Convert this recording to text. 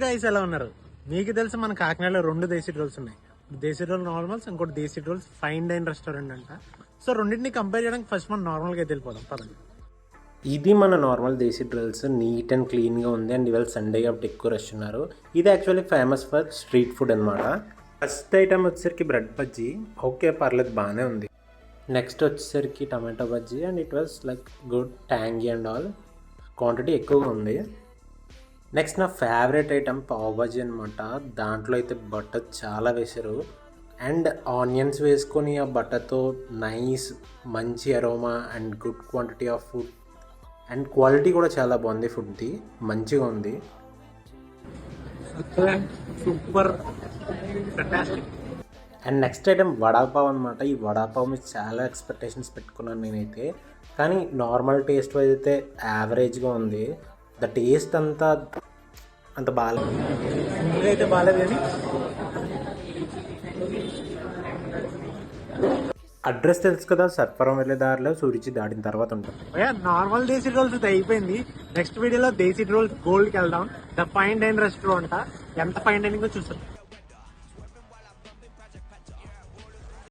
Guys ఎలా ఉన్నారు? మీకు తెలుసు మన కాకినాడలో 2 దేశీ రోల్స్ ఉన్నాయి. దేశీ రోల్ నార్మల్స్, ఇంకోటి Desi rolls fine dine restaurant అంట. సో రెండింటిని కంపేర్ చేయడానికి ఫస్ట్ మనం నార్మల్గా వెళ్ళిపోదాం పదండి. ఇది మన నార్మల్ దేశీ డ్రిల్స్, నీట్ అండ్ క్లీన్గా ఉంది. అండ్ ఇవాళ సండే కాబట్టి ఎక్కువ రష్ ఉన్నారు. ఇది actually famous for street food అనమాట. ఫస్ట్ ఐటమ్ వచ్చేసరికి బ్రెడ్ బజ్జీ. ఓకే, పర్లేదు, బాగానే ఉంది. నెక్స్ట్ వచ్చేసరికి tomato bajji and it was like good, tangy and all. Quantity ఎక్కువగా ఉంది. నెక్స్ట్ నా ఫేవరెట్ ఐటమ్ పావ్ బజ్జీ అనమాట. దాంట్లో అయితే బటర్ చాలా వేశారు అండ్ ఆనియన్స్ వేసుకొని ఆ బటర్తో నైస్ మంచి aroma and good quantity of food and quality కూడా చాలా బాగుంది. ఫుడ్ది మంచిగా ఉంది. Super. And next item vada pav అనమాట. ఈ వడాపావ్ మీద చాలా ఎక్స్పెక్టేషన్స్ పెట్టుకున్నాను నేనైతే, కానీ నార్మల్ టేస్ట్ వైజ్ అయితే యావరేజ్గా ఉంది. ద టేస్ట్ అంత బాగాలేదు. అయితే బాగాలేదు కానీ అడ్రస్ తెలుసు కదా, సర్పవరం వెళ్ళే దారిలో సురుచి దాటిన తర్వాత ఉంటుంది. నార్మల్ దేశీ రోల్స్ అయిపోయింది. నెక్స్ట్ వీడియోలో దేశీ రోల్స్ గోల్డ్కి వెళ్దాం. ద ఫైన్ డైన్ రెస్టారెంట్ ఎంత ఫైన్ డైనింగ్ చూస్తాం.